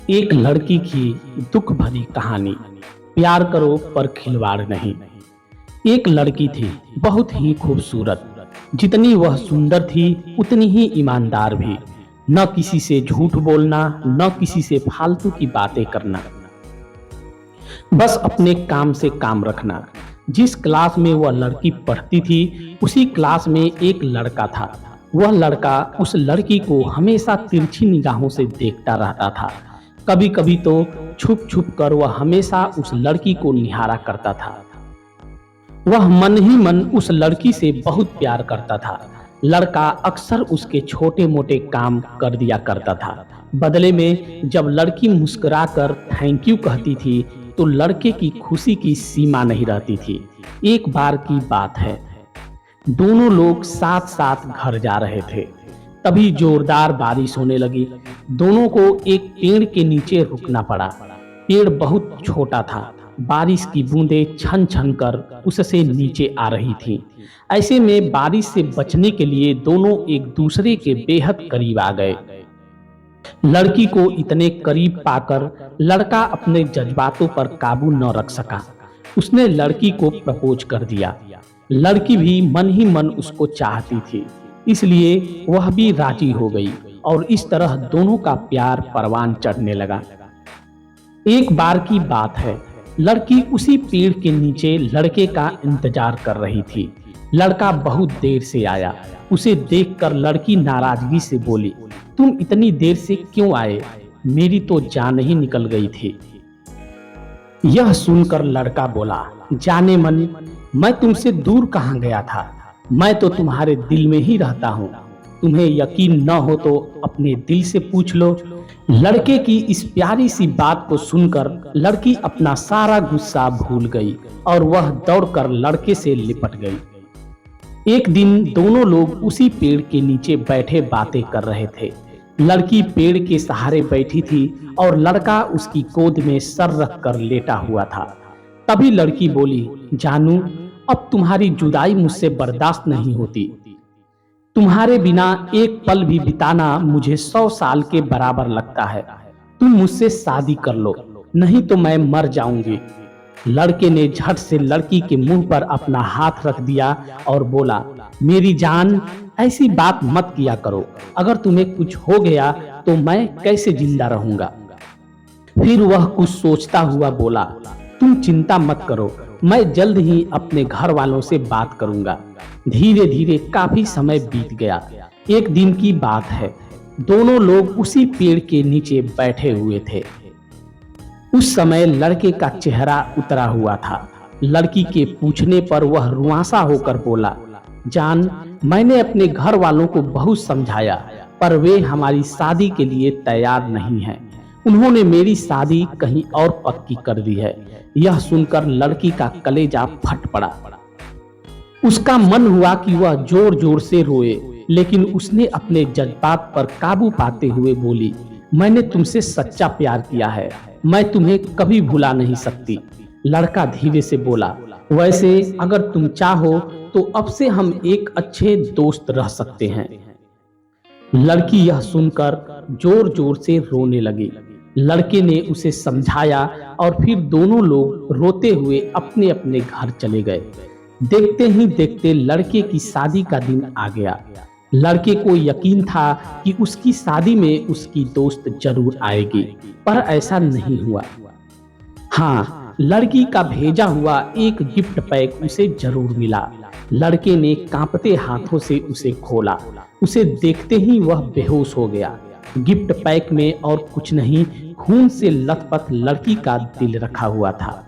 एक लड़की की दुख भरी कहानी। प्यार करो पर खिलवाड़ नहीं। एक लड़की थी, बहुत ही खूबसूरत। जितनी वह सुंदर थी उतनी ही ईमानदार भी। न किसी से झूठ बोलना, न किसी से फालतू की बातें करना, बस अपने काम से काम रखना। जिस क्लास में वह लड़की पढ़ती थी उसी क्लास में एक लड़का था। वह लड़का उस लड़की को हमेशा तिरछी निगाहों से देखता रहता था। कभी कभी तो छुप छुप कर वह हमेशा उस लड़की को निहारा करता था। वह मन ही मन उस लड़की से बहुत प्यार करता था। लड़का अक्सर उसके छोटे मोटे काम कर दिया करता था। बदले में जब लड़की मुस्कुराकर थैंक यू कहती थी तो लड़के की खुशी की सीमा नहीं रहती थी। एक बार की बात है, दोनों लोग साथ साथ घर जा रहे थे। तभी जोरदार बारिश होने लगी। दोनों को एक पेड़ के नीचे रुकना पड़ा। पेड़ बहुत छोटा था। बारिश की बूंदें छन छन कर उससे नीचे आ रही थीं। ऐसे में बारिश से बचने के लिए दोनों एक दूसरे के बेहद करीब आ गए। लड़की को इतने करीब पाकर लड़का अपने जज्बातों पर काबू न रख सका। उसने लड़की को प्रपोज कर दिया। लड़की भी मन ही मन उसको चाहती थी, इसलिए वह भी राजी हो गई और इस तरह दोनों का प्यार परवान चढ़ने लगा। एक बार की बात है, लड़की उसी पेड़ के नीचे लड़के का इंतजार कर रही थी। लड़का बहुत देर से आया। उसे देखकर लड़की नाराजगी से बोली, तुम इतनी देर से क्यों आए? मेरी तो जान ही निकल गई थी। यह सुनकर लड़का बोला, जाने मन, मैं तुमसे दूर कहाँ गया था? मैं तो तुम्हारे दिल में ही रहता हूँ। तुम्हें यकीन न हो तो अपने दिल से पूछ लो। लड़के की इस प्यारी सी बात को सुनकर लड़की अपना सारा गुस्सा भूल गई और वह दौड़कर लड़के से लिपट गई। एक दिन दोनों लोग उसी पेड़ के नीचे बैठे बातें कर रहे थे। लड़की पेड़ के सहारे बैठी थी और लड़का उसकी गोद में सर रख कर लेटा हुआ था। तभी लड़की बोली, जानू, अब तुम्हारी जुदाई मुझसे बर्दाश्त नहीं होती। तुम्हारे बिना एक पल भी बिताना मुझे 100 साल के बराबर लगता है। तुम मुझसे शादी कर लो, नहीं तो मैं मर जाऊंगी। लड़के ने झट से लड़की के मुंह पर अपना हाथ रख दिया और बोला, मेरी जान, ऐसी बात मत किया करो। अगर तुम्हें कुछ हो गया तो मैं कैसे जिंदा रहूंगा? फिर वह कुछ सोचता हुआ बोला, तुम चिंता मत करो, मैं जल्द ही अपने घर वालों से बात करूंगा। धीरे धीरे काफी समय बीत गया। एक दिन की बात है, दोनों लोग उसी पेड़ के नीचे बैठे हुए थे। उस समय लड़के का चेहरा उतरा हुआ था। लड़की के पूछने पर वह रुआंसा होकर बोला, जान, मैंने अपने घर वालों को बहुत समझाया पर वे हमारी शादी के लिए तैयार नहीं हैं। उन्होंने मेरी शादी कहीं और पक्की कर दी है। यह सुनकर लड़की का कलेजा फट पड़ा। उसका मन हुआ कि वह जोर जोर से रोए, लेकिन उसने अपने जज्बात पर काबू पाते हुए बोली, मैंने तुमसे सच्चा प्यार किया है, मैं तुम्हें कभी भुला नहीं सकती। लड़का धीरे से बोला, वैसे अगर तुम चाहो तो अब से हम एक अच्छे दोस्त रह सकते हैं। लड़की यह सुनकर जोर जोर से रोने लगी। लड़के ने उसे समझाया और फिर दोनों लोग रोते हुए अपने अपने घर चले गए। देखते ही देखते लड़के की शादी का दिन आ गया। लड़के को यकीन था कि उसकी शादी में उसकी दोस्त जरूर आएगी, पर ऐसा नहीं हुआ। हाँ, लड़की का भेजा हुआ एक गिफ्ट पैक उसे जरूर मिला। लड़के ने कांपते हाथों से उसे खोला। उसे देखते ही वह बेहोश हो गया। गिफ्ट पैक में और कुछ नहीं, खून से लथपथ लड़की का दिल रखा हुआ था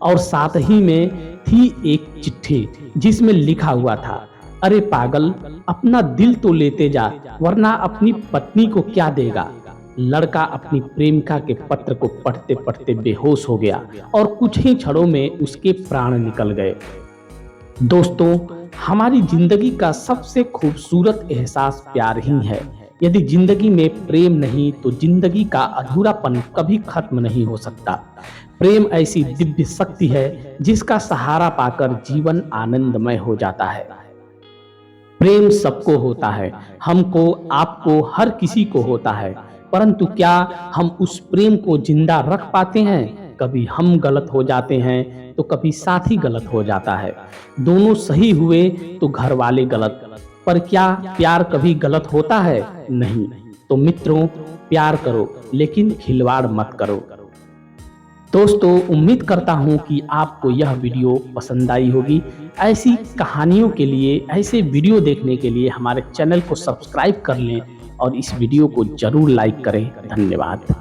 और साथ ही में थी एक चिट्ठी जिसमें लिखा हुआ था, अरे पागल, अपना दिल तो लेते जा, वरना अपनी पत्नी को क्या देगा? लड़का अपनी प्रेमिका के पत्र को पढ़ते पढ़ते बेहोश हो गया और कुछ ही क्षणों में उसके प्राण निकल गए। दोस्तों, हमारी जिंदगी का सबसे खूबसूरत एहसास प्यार ही है। यदि जिंदगी में प्रेम नहीं तो जिंदगी का अधूरापन कभी खत्म नहीं हो सकता। प्रेम ऐसी दिव्य शक्ति है जिसका सहारा पाकर जीवन आनंदमय हो जाता है। प्रेम सबको होता है, हमको, आपको, हर किसी को होता है। परंतु क्या हम उस प्रेम को जिंदा रख पाते हैं? कभी हम गलत हो जाते हैं तो कभी साथी गलत हो जाता है। दोनों सही हुए तो घर वाले गलत। पर क्या प्यार कभी गलत होता है? नहीं। तो मित्रों, प्यार करो लेकिन खिलवाड़ मत करो। दोस्तों, उम्मीद करता हूँ कि आपको यह वीडियो पसंद आई होगी। ऐसी कहानियों के लिए, ऐसे वीडियो देखने के लिए हमारे चैनल को सब्सक्राइब कर लें और इस वीडियो को जरूर लाइक करें। धन्यवाद।